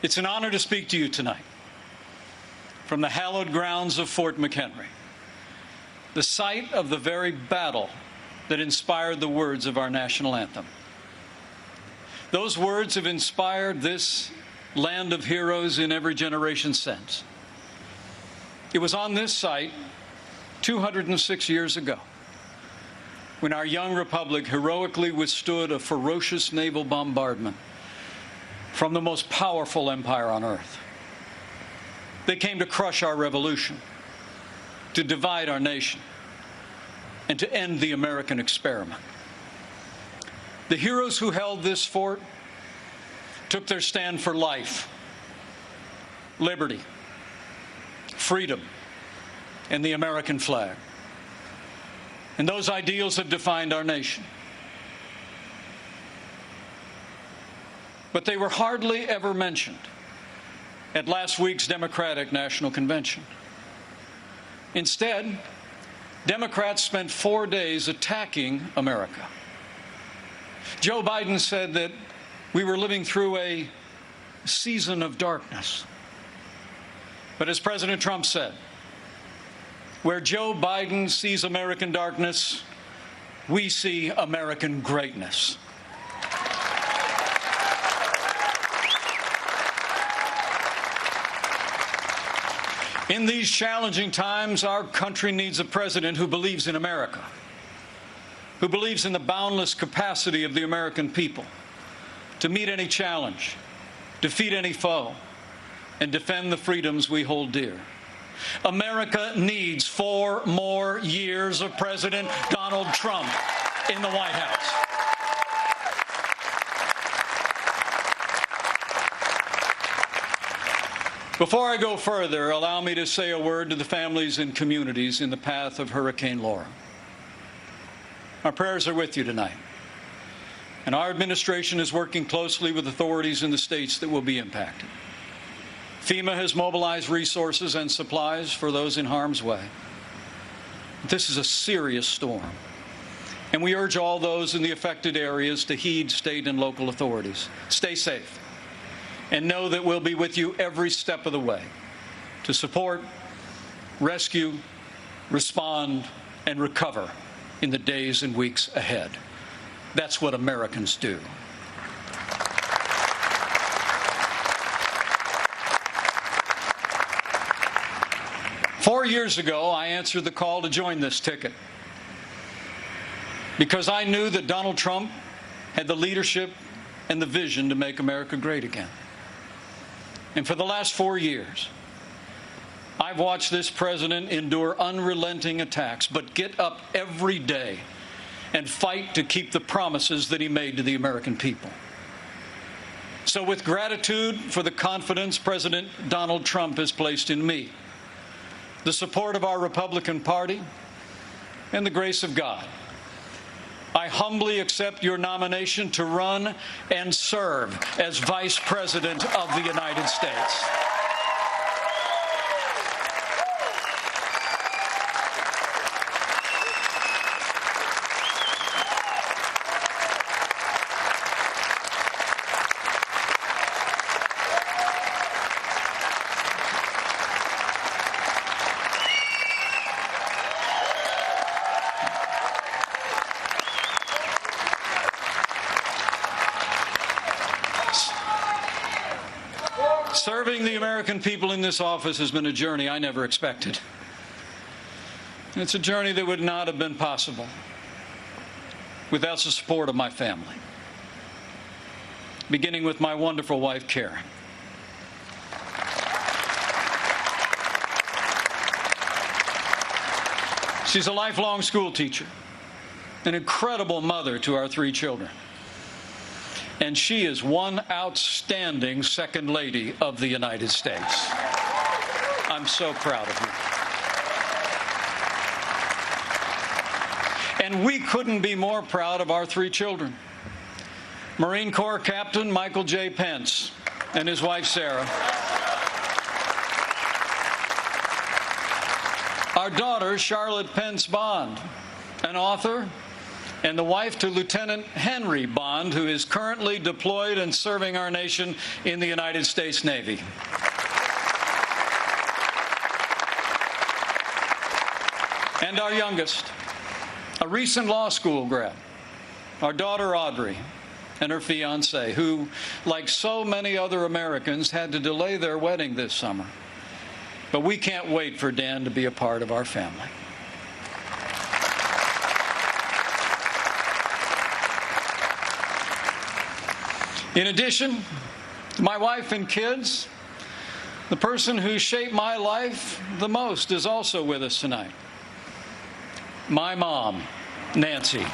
It's an honor to speak to you tonight from the hallowed grounds of Fort McHenry, the site of the very battle that inspired the words of our national anthem. Those words have inspired this land of heroes in every generation since. It was on this site 206 years ago when our young republic heroically withstood a ferocious naval bombardment from the most powerful empire on earth. They came to crush our revolution, to divide our nation, and to end the American experiment. The heroes who held this fort took their stand for life, liberty, freedom, and the American flag. And those ideals have defined our nation. But they were hardly ever mentioned at last week's Democratic National Convention. Instead, Democrats spent 4 days attacking America. Joe Biden said that we were living through a season of darkness. But as President Trump said, where Joe Biden sees American darkness, we see American greatness. In these challenging times, our country needs a president who believes in America, who believes in the boundless capacity of the American people to meet any challenge, defeat any foe, and defend the freedoms we hold dear. America needs 4 more years of President Donald Trump in the White House. Before I go further, allow me to say a word to the families and communities in the path of Hurricane Laura. Our prayers are with you tonight, and our administration is working closely with authorities in the states that will be impacted. FEMA has mobilized resources and supplies for those in harm's way. This is a serious storm, and we urge all those in the affected areas to heed state and local authorities. Stay safe, and know that we'll be with you every step of the way to support, rescue, respond, and recover in the days and weeks ahead. That's what Americans do. Four years ago, I answered the call to join this ticket because I knew that Donald Trump had the leadership and the vision to make America great again. And for the last 4 years, I've watched this president endure unrelenting attacks, but get up every day and fight to keep the promises that he made to the American people. So with gratitude for the confidence President Donald Trump has placed in me, the support of our Republican Party, and the grace of God, I humbly accept your nomination to run and serve as Vice President of the United States. Serving the American people in this office has been a journey I never expected. And it's a journey that would not have been possible without the support of my family, beginning with my wonderful wife, Karen. She's a lifelong school teacher, an incredible mother to our 3 children. And she is one outstanding Second Lady of the United States. I'm so proud of you. And we couldn't be more proud of our 3 children. Marine Corps Captain Michael J. Pence and his wife, Sarah. Our daughter, Charlotte Pence Bond, an author, and the wife to Lieutenant Henry Bond, who is currently deployed and serving our nation in the United States Navy. And our youngest, a recent law school grad, our daughter Audrey, and her fiancé, who, like so many other Americans, had to delay their wedding this summer. But we can't wait for Dan to be a part of our family. In addition to my wife and kids, the person who shaped my life the most is also with us tonight. My mom, Nancy.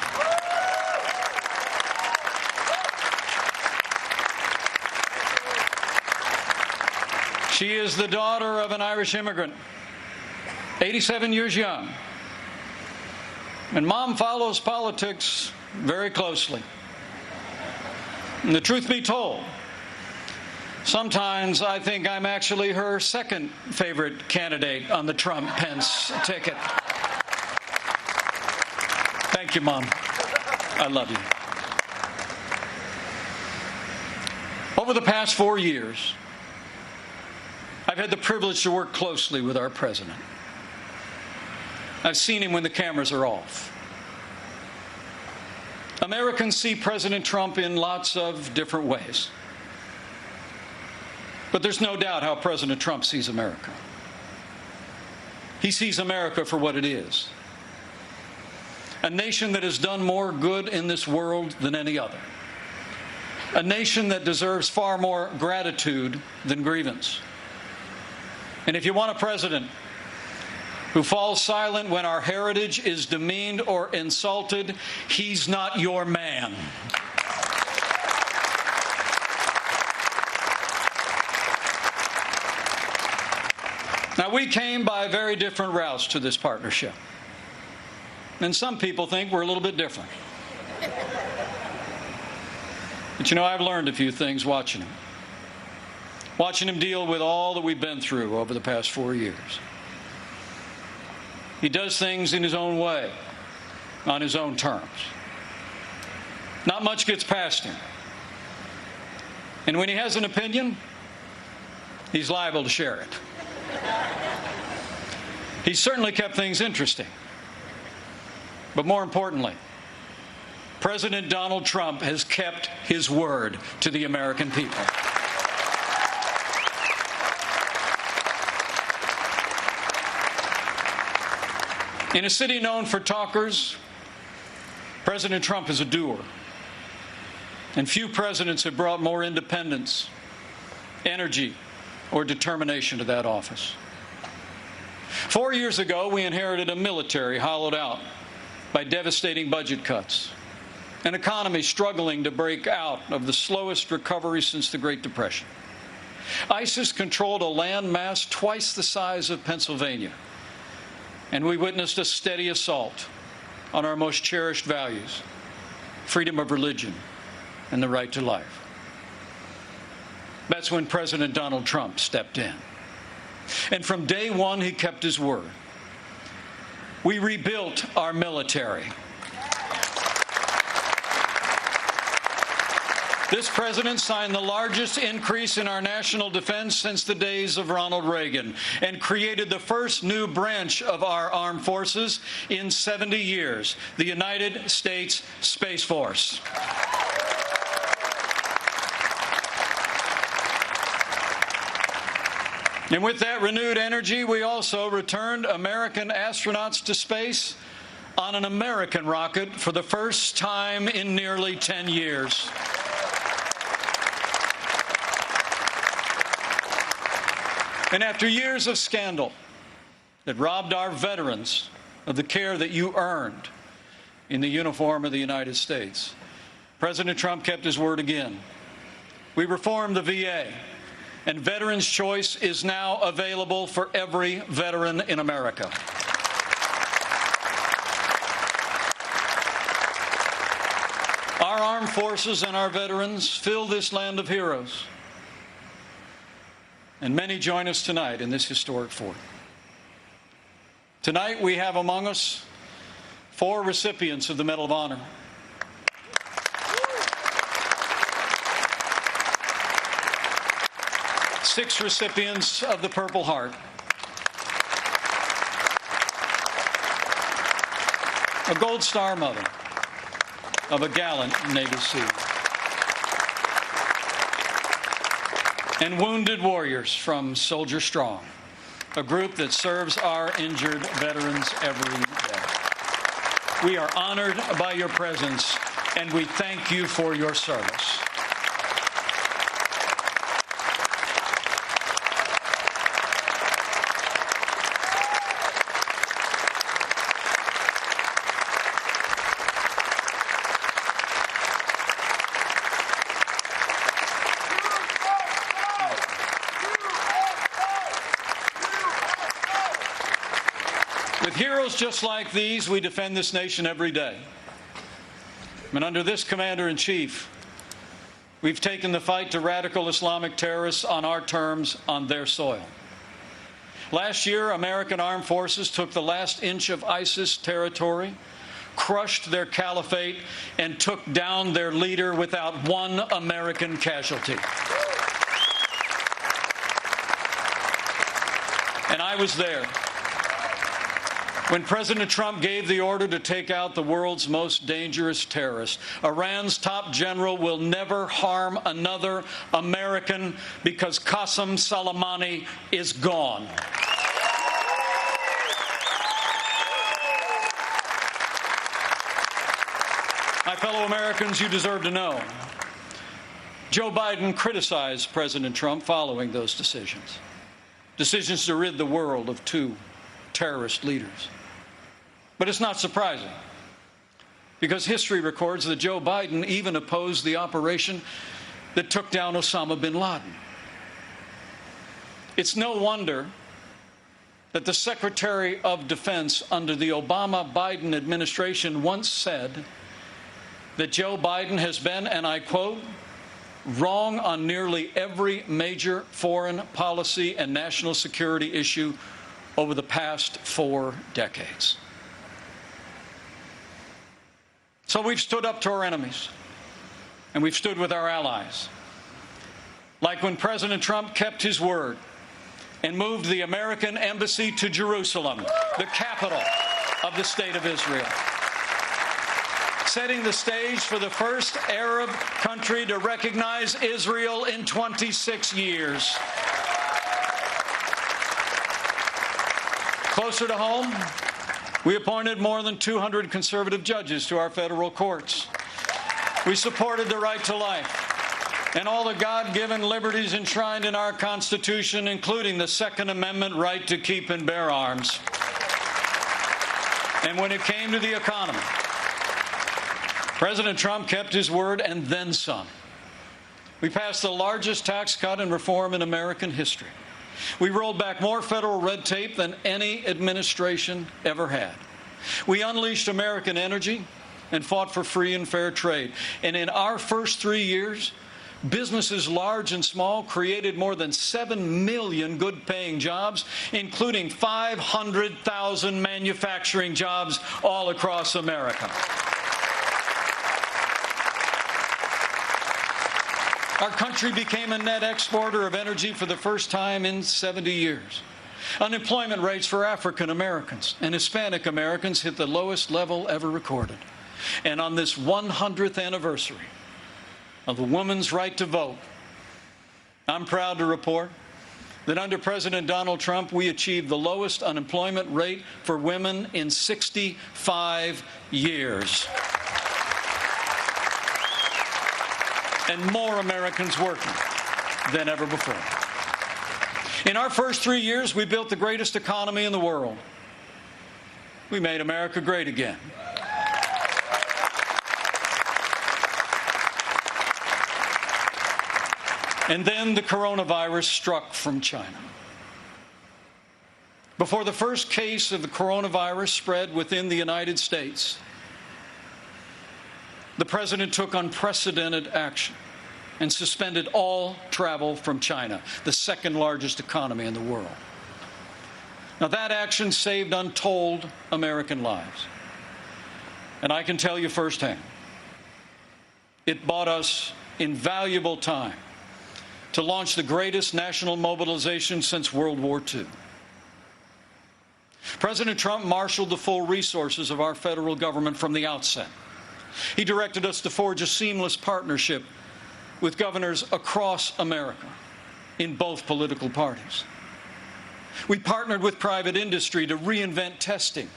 She is the daughter of an Irish immigrant, 87 years young. And Mom follows politics very closely. And the truth be told, sometimes I think I'm actually her second favorite candidate on the Trump-Pence ticket. Thank you, Mom. I love you. Over the past 4 years, I've had the privilege to work closely with our president. I've seen him when the cameras are off. Americans see President Trump in lots of different ways. But there's no doubt how President Trump sees America. He sees America for what it is. A nation that has done more good in this world than any other. A nation that deserves far more gratitude than grievance. And if you want a president who falls silent when our heritage is demeaned or insulted, he's not your man. Now, we came by very different routes to this partnership. And some people think we're a little bit different. But you know, I've learned a few things watching him. Watching him deal with all that we've been through over the past 4 years. He does things in his own way, on his own terms. Not much gets past him. And when he has an opinion, he's liable to share it. He's certainly kept things interesting. But more importantly, President Donald Trump has kept his word to the American people. In a city known for talkers, President Trump is a doer. And few presidents have brought more independence, energy, or determination to that office. 4 years ago, we inherited a military hollowed out by devastating budget cuts, an economy struggling to break out of the slowest recovery since the Great Depression. ISIS controlled a landmass twice the size of Pennsylvania. And we witnessed a steady assault on our most cherished values, freedom of religion and the right to life. That's when President Donald Trump stepped in. And from day one, he kept his word. We rebuilt our military. This president signed the largest increase in our national defense since the days of Ronald Reagan and created the first new branch of our armed forces in 70 years, the United States Space Force. And with that renewed energy, we also returned American astronauts to space on an American rocket for the first time in nearly 10 years. And after years of scandal that robbed our veterans of the care that you earned in the uniform of the United States, President Trump kept his word again. We reformed the VA, and Veterans Choice is now available for every veteran in America. Our armed forces and our veterans fill this land of heroes. And many join us tonight in this historic fort. Tonight we have among us 4 recipients of the Medal of Honor. 6 recipients of the Purple Heart. A Gold Star mother of a gallant Navy SEAL. And wounded warriors from Soldier Strong, a group that serves our injured veterans every day. We are honored by your presence, and we thank you for your service. With heroes just like these, we defend this nation every day. And under this Commander-in-Chief, we've taken the fight to radical Islamic terrorists on our terms, on their soil. Last year, American armed forces took the last inch of ISIS territory, crushed their caliphate, and took down their leader without one American casualty. And I was there when President Trump gave the order to take out the world's most dangerous terrorist. Iran's top general will never harm another American because Qasem Soleimani is gone. My fellow Americans, you deserve to know. Joe Biden criticized President Trump following those decisions. Decisions to rid the world of 2 terrorist leaders. But it's not surprising, because history records that Joe Biden even opposed the operation that took down Osama bin Laden. It's no wonder that the Secretary of Defense under the Obama-Biden administration once said that Joe Biden has been, and I quote, wrong on nearly every major foreign policy and national security issue over the past 4 decades. So we've stood up to our enemies, and we've stood with our allies. Like when President Trump kept his word and moved the American embassy to Jerusalem, the capital of the State of Israel, setting the stage for the first Arab country to recognize Israel in 26 years. Closer to home, we appointed more than 200 conservative judges to our federal courts. We supported the right to life and all the God-given liberties enshrined in our Constitution, including the Second Amendment right to keep and bear arms. And when it came to the economy, President Trump kept his word and then some. We passed the largest tax cut and reform in American history. We rolled back more federal red tape than any administration ever had. We unleashed American energy and fought for free and fair trade. And in our first 3 years, businesses large and small created more than 7 million good-paying jobs, including 500,000 manufacturing jobs all across America. Our country became a net exporter of energy for the first time in 70 years. Unemployment rates for African Americans and Hispanic Americans hit the lowest level ever recorded. And on this 100th anniversary of the woman's right to vote, I'm proud to report that under President Donald Trump, we achieved the lowest unemployment rate for women in 65 years. And more Americans working than ever before. In our first 3 years, we built the greatest economy in the world. We made America great again. And then the coronavirus struck from China. Before the first case of the coronavirus spread within the United States, the president took unprecedented action and suspended all travel from China, the second largest economy in the world. Now, that action saved untold American lives. And I can tell you firsthand, it bought us invaluable time to launch the greatest national mobilization since World War II. President Trump marshaled the full resources of our federal government from the outset. He directed us to forge a seamless partnership with governors across America in both political parties. We partnered with private industry to reinvent testing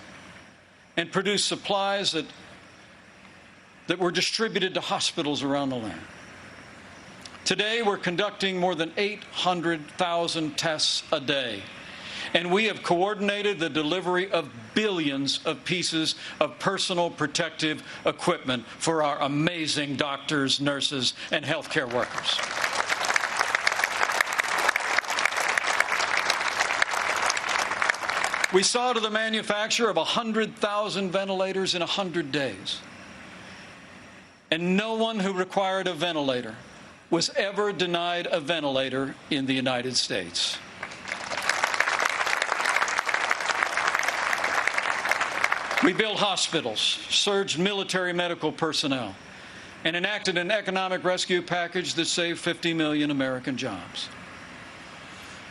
and produce supplies that were distributed to hospitals around the land. Today, we're conducting more than 800,000 tests a day, and we have coordinated the delivery of billions of pieces of personal protective equipment for our amazing doctors, nurses, and healthcare workers. We saw to the manufacture of 100,000 ventilators in 100 days. And no one who required a ventilator was ever denied a ventilator in the United States. We built hospitals, surged military medical personnel, and enacted an economic rescue package that saved 50 million American jobs.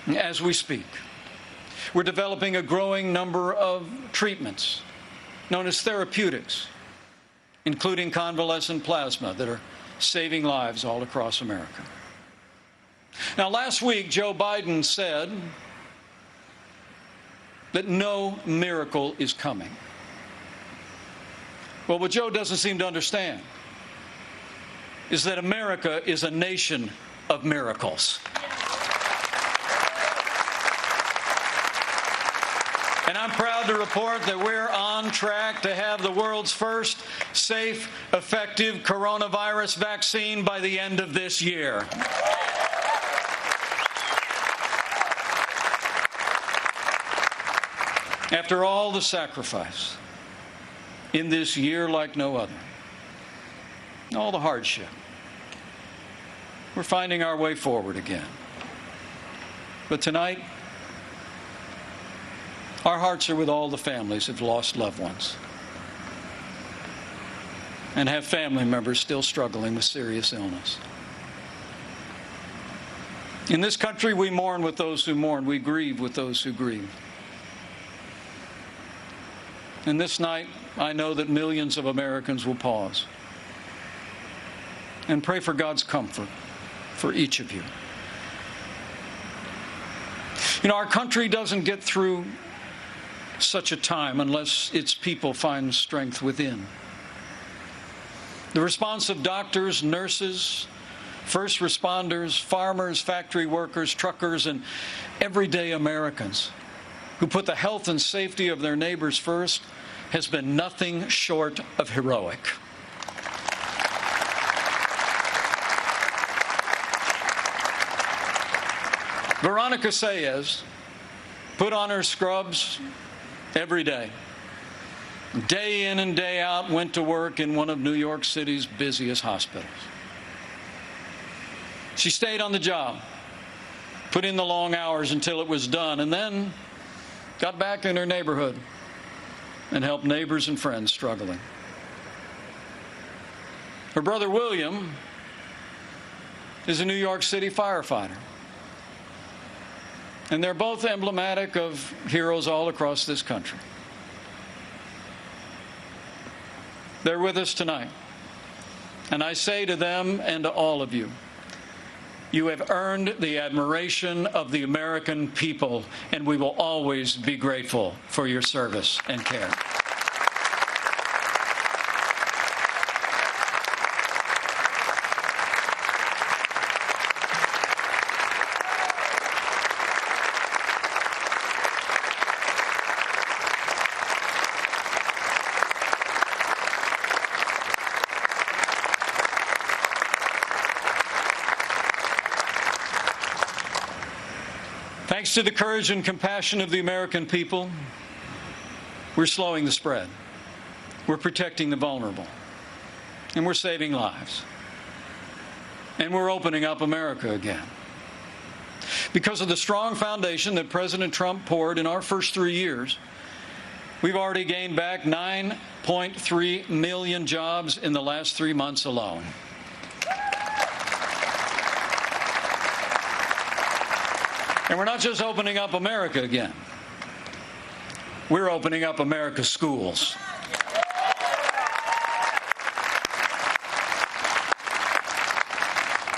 As we speak, we're developing a growing number of treatments known as therapeutics, including convalescent plasma, that are saving lives all across America. Now, last week, Joe Biden said that no miracle is coming. Well, what Joe doesn't seem to understand is that America is a nation of miracles. And I'm proud to report that we're on track to have the world's first safe, effective coronavirus vaccine by the end of this year. After all the sacrifice in this year like no other, all the hardship, we're finding our way forward again. But tonight, our hearts are with all the families who've lost loved ones and have family members still struggling with serious illness. In this country, we mourn with those who mourn. We grieve with those who grieve. And this night, I know that millions of Americans will pause and pray for God's comfort for each of you. You know, our country doesn't get through such a time unless its people find strength within. The response of doctors, nurses, first responders, farmers, factory workers, truckers, and everyday Americans who put the health and safety of their neighbors first has been nothing short of heroic. Veronica Sayez put on her scrubs every day in and day out, went to work in one of New York City's busiest hospitals. She stayed on the job, put in the long hours until it was done, and then got back in her neighborhood and helped neighbors and friends struggling. Her brother William is a New York City firefighter. And they're both emblematic of heroes all across this country. They're with us tonight. And I say to them and to all of you, you have earned the admiration of the American people, and we will always be grateful for your service and care. Thanks to the courage and compassion of the American people, we're slowing the spread. We're protecting the vulnerable. And we're saving lives. And we're opening up America again. Because of the strong foundation that President Trump poured in our first 3 years, we've already gained back 9.3 million jobs in the last 3 months alone. And we're not just opening up America again. We're opening up America's schools.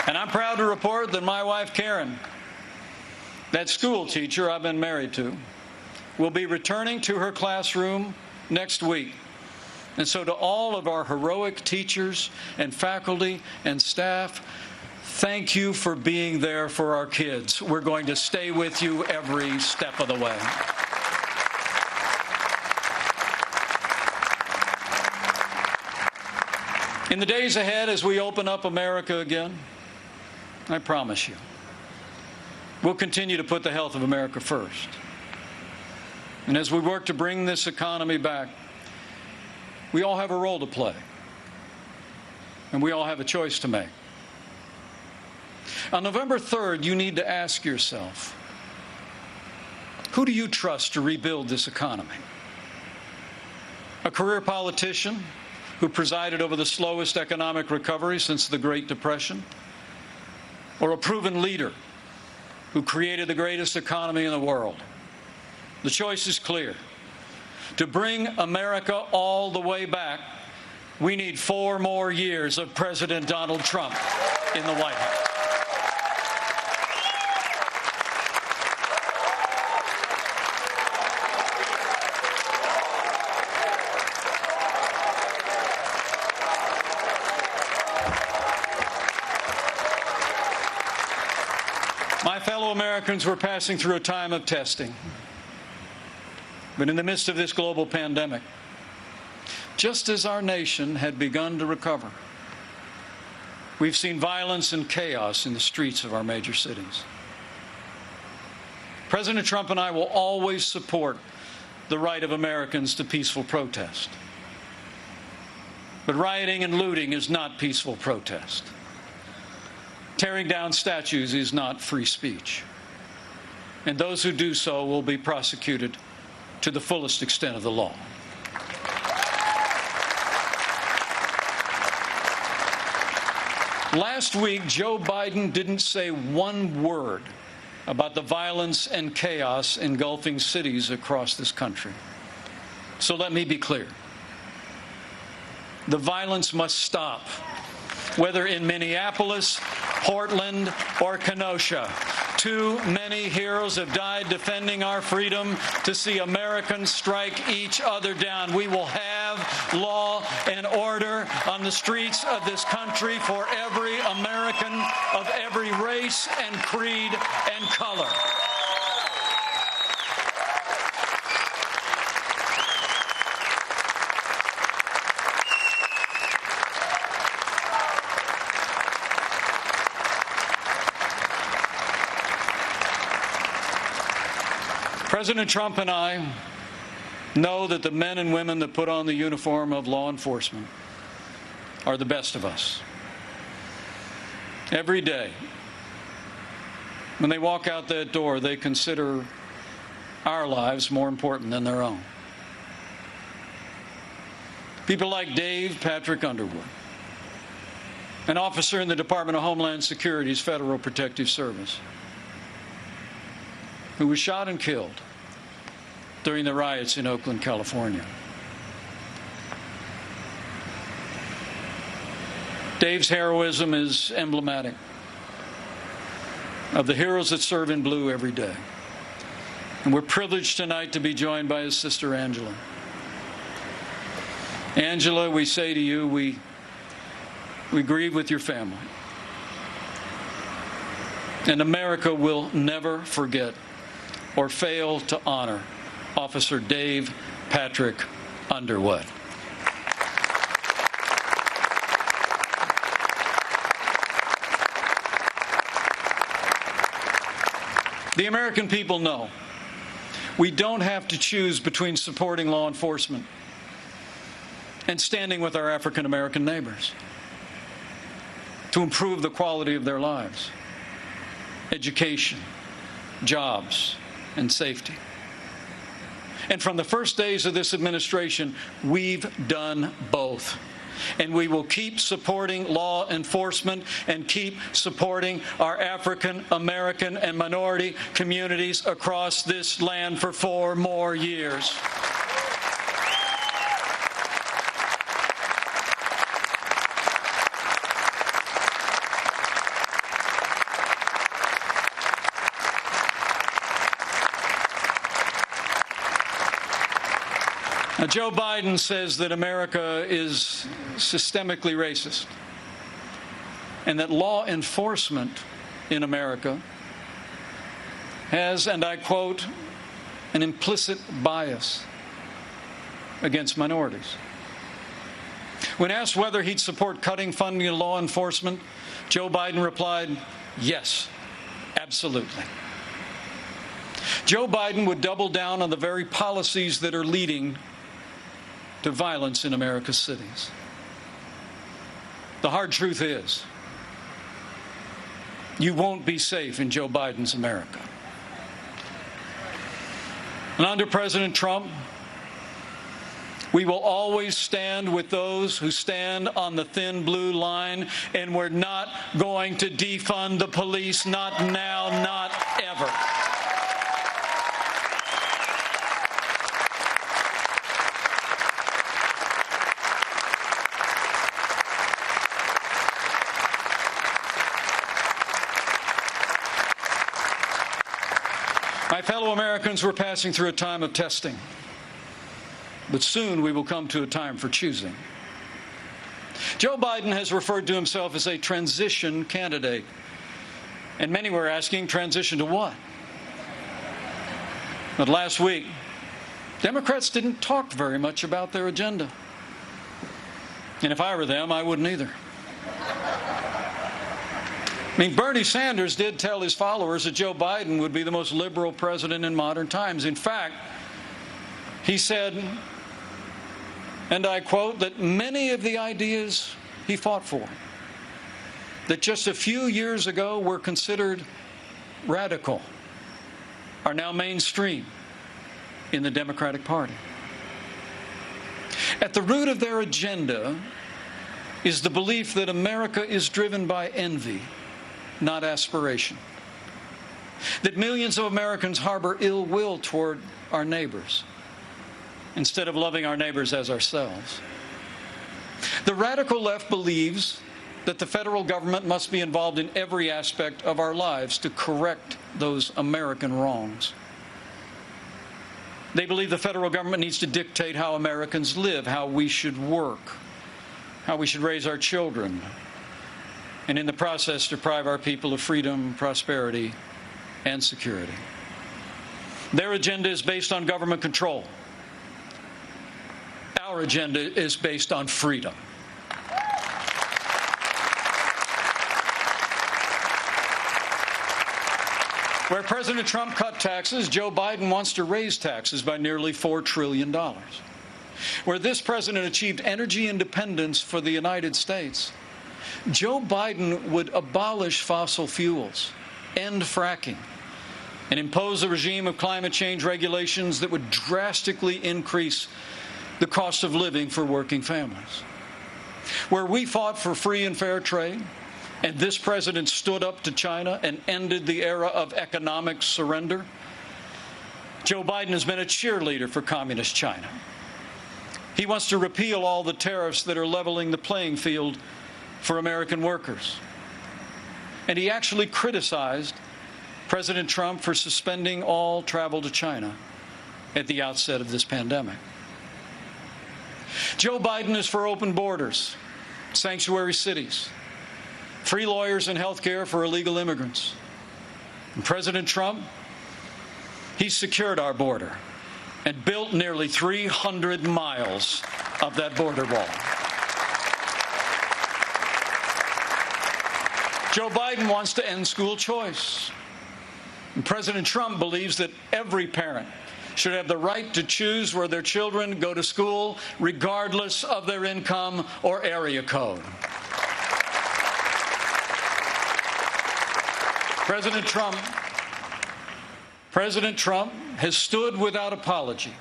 And I'm proud to report that my wife, Karen, that school teacher I've been married to, will be returning to her classroom next week. And so to all of our heroic teachers and faculty and staff, thank you for being there for our kids. We're going to stay with you every step of the way. In the days ahead, as we open up America again, I promise you, we'll continue to put the health of America first. And as we work to bring this economy back, we all have a role to play, and we all have a choice to make. On November 3rd, you need to ask yourself, who do you trust to rebuild this economy? A career politician who presided over the slowest economic recovery since the Great Depression? Or a proven leader who created the greatest economy in the world? The choice is clear. To bring America all the way back, we need 4 more years of President Donald Trump in the White House. My fellow Americans, we're passing through a time of testing. But in the midst of this global pandemic, just as our nation had begun to recover, we've seen violence and chaos in the streets of our major cities. President Trump and I will always support the right of Americans to peaceful protest. But rioting and looting is not peaceful protest. Tearing down statues is not free speech. And those who do so will be prosecuted to the fullest extent of the law. Last week, Joe Biden didn't say one word about the violence and chaos engulfing cities across this country. So let me be clear. The violence must stop, whether in Minneapolis, Portland, or Kenosha. Too many heroes have died defending our freedom to see Americans strike each other down. We will have law and order on the streets of this country for every American of every race and creed and color. President Trump and I know that the men and women that put on the uniform of law enforcement are the best of us. Every day, when they walk out that door, they consider our lives more important than their own. People like Dave Patrick Underwood, an officer in the Department of Homeland Security's Federal Protective Service, who was shot and killed during the riots in Oakland, California. Dave's heroism is emblematic of the heroes that serve in blue every day. And we're privileged tonight to be joined by his sister, Angela. Angela, we say to you, we grieve with your family. And America will never forget or fail to honor Officer Dave Patrick Underwood. The American people know we don't have to choose between supporting law enforcement and standing with our African American neighbors to improve the quality of their lives, education, jobs, and safety. And from the first days of this administration, we've done both. And we will keep supporting law enforcement and keep supporting our African American and minority communities across this land for 4 more years. Now, Joe Biden says that America is systemically racist and that law enforcement in America has, and I quote, an implicit bias against minorities. When asked whether he'd support cutting funding to law enforcement, Joe Biden replied, yes, absolutely. Joe Biden would double down on the very policies that are leading to violence in America's cities. The hard truth is, you won't be safe in Joe Biden's America. And under President Trump, we will always stand with those who stand on the thin blue line, and we're not going to defund the police, not now, not ever. My fellow Americans, we're passing through a time of testing, but soon we will come to a time for choosing. Joe Biden has referred to himself as a transition candidate, and many were asking, transition to what? But last week, Democrats didn't talk very much about their agenda. And if I were them, I wouldn't either. I mean, Bernie Sanders did tell his followers that Joe Biden would be the most liberal president in modern times. In fact, he said, and I quote, that many of the ideas he fought for, that just a few years ago were considered radical, are now mainstream in the Democratic Party. At the root of their agenda is the belief that America is driven by envy, not aspiration. That millions of Americans harbor ill will toward our neighbors instead of loving our neighbors as ourselves. The radical left believes that the federal government must be involved in every aspect of our lives to correct those American wrongs. They believe the federal government needs to dictate how Americans live, how we should work, how we should raise our children, and in the process deprive our people of freedom, prosperity, and security. Their agenda is based on government control. Our agenda is based on freedom. Where President Trump cut taxes, Joe Biden wants to raise taxes by nearly $4 trillion. Where this president achieved energy independence for the United States, Joe Biden would abolish fossil fuels, end fracking, and impose a regime of climate change regulations that would drastically increase the cost of living for working families. Where we fought for free and fair trade, and this president stood up to China and ended the era of economic surrender, Joe Biden has been a cheerleader for communist China. He wants to repeal all the tariffs that are leveling the playing field for American workers. And he actually criticized President Trump for suspending all travel to China at the outset of this pandemic. Joe Biden is for open borders, sanctuary cities, free lawyers and health care for illegal immigrants. And President Trump, he secured our border and built nearly 300 miles of that border wall. Joe Biden wants to end school choice. And President Trump believes that every parent should have the right to choose where their children go to school, regardless of their income or area code. President Trump has stood without apology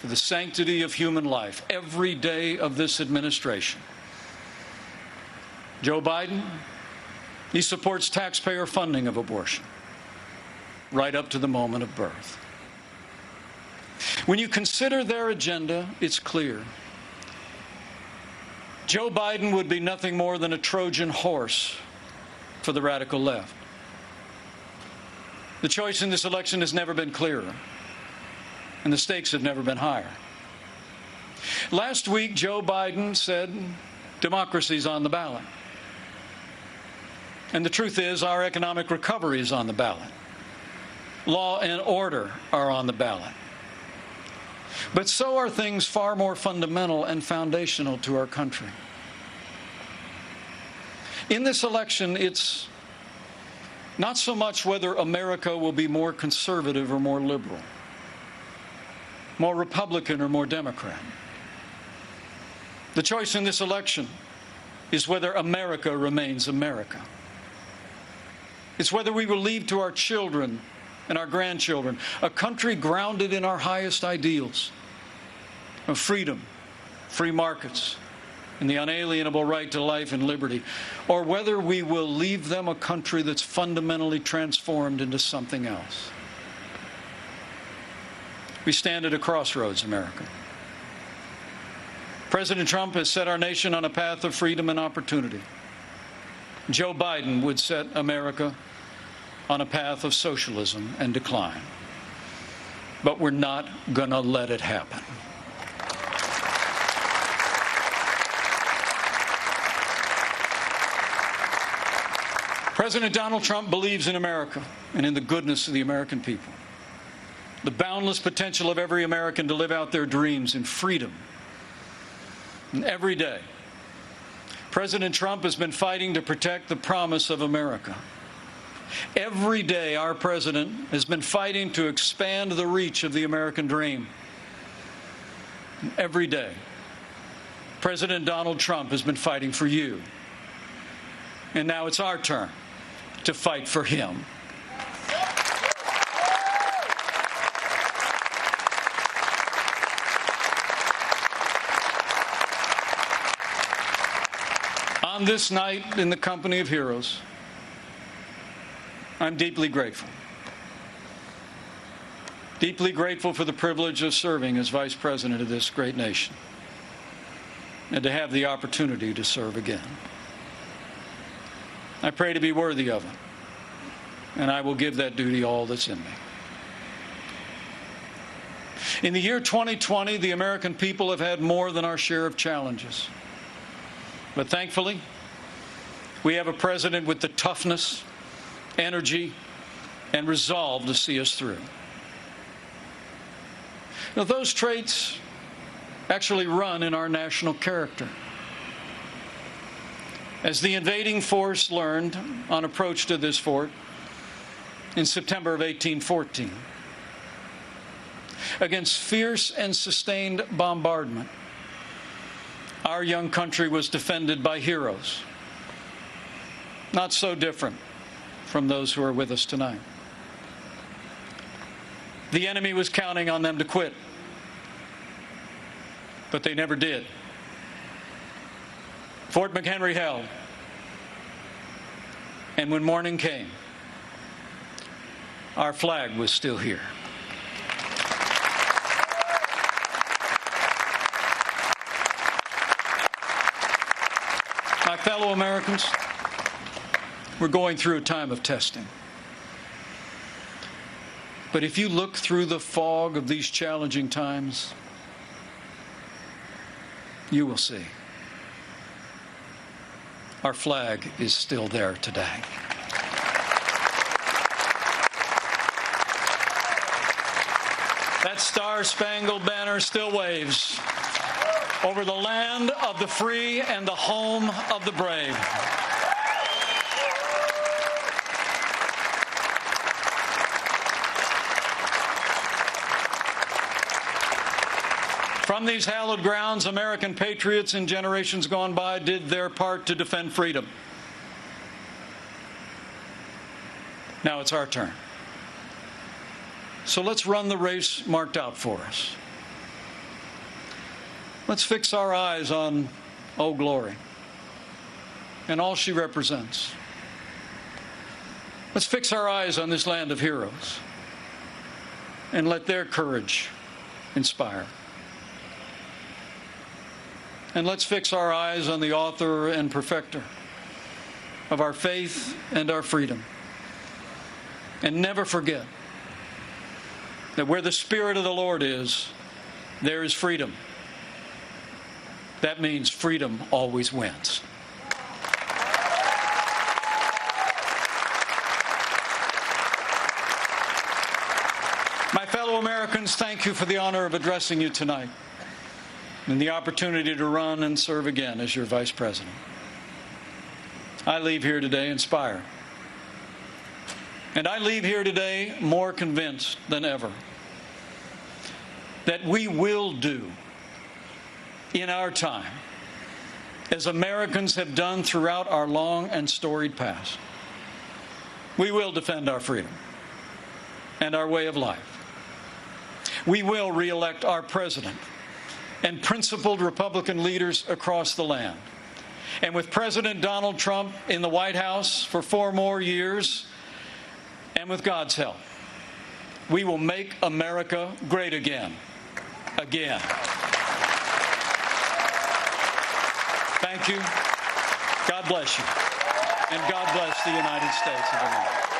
for the sanctity of human life every day of this administration. Joe Biden, he supports taxpayer funding of abortion right up to the moment of birth. When you consider their agenda, it's clear. Joe Biden would be nothing more than a Trojan horse for the radical left. The choice in this election has never been clearer, and the stakes have never been higher. Last week, Joe Biden said democracy's on the ballot. And the truth is, our economic recovery is on the ballot. Law and order are on the ballot. But so are things far more fundamental and foundational to our country. In this election, it's not so much whether America will be more conservative or more liberal, more Republican or more Democrat. The choice in this election is whether America remains America. It's whether we will leave to our children and our grandchildren a country grounded in our highest ideals of freedom, free markets, and the unalienable right to life and liberty, or whether we will leave them a country that's fundamentally transformed into something else. We stand at a crossroads, America. President Trump has set our nation on a path of freedom and opportunity. Joe Biden would set America on a path of socialism and decline. But we're not going to let it happen. President Donald Trump believes in America and in the goodness of the American people, the boundless potential of every American to live out their dreams in freedom. And every day, President Trump has been fighting to protect the promise of America. Every day, our president has been fighting to expand the reach of the American dream. And every day, President Donald Trump has been fighting for you. And now it's our turn to fight for him. On this night, in the company of heroes, I'm deeply grateful. Deeply grateful for the privilege of serving as Vice President of this great nation and to have the opportunity to serve again. I pray to be worthy of it, and I will give that duty all that's in me. In the year 2020, the American people have had more than our share of challenges. But thankfully, we have a president with the toughness, energy, and resolve to see us through. Now, those traits actually run in our national character. As the invading force learned on approach to this fort in September of 1814, against fierce and sustained bombardment, our young country was defended by heroes, not so different from those who are with us tonight. The enemy was counting on them to quit, but they never did. Fort McHenry held, and when morning came, our flag was still here. My fellow Americans, we're going through a time of testing. But if you look through the fog of these challenging times, you will see our flag is still there today. That star-spangled banner still waves over the land of the free and the home of the brave. From these hallowed grounds, American patriots in generations gone by did their part to defend freedom. Now it's our turn. So let's run the race marked out for us. Let's fix our eyes on Old Glory and all she represents. Let's fix our eyes on this land of heroes and let their courage inspire. And let's fix our eyes on the author and perfecter of our faith and our freedom. And never forget that where the Spirit of the Lord is, there is freedom. That means freedom always wins. My fellow Americans, thank you for the honor of addressing you tonight and the opportunity to run and serve again as your Vice President. I leave here today inspired. And I leave here today more convinced than ever that we will do in our time, as Americans have done throughout our long and storied past. We will defend our freedom and our way of life. We will re-elect our president and principled Republican leaders across the land. And with President Donald Trump in the White House for 4 more years, and with God's help, we will make America great again. Again. Thank you. God bless you. And God bless the United States of America.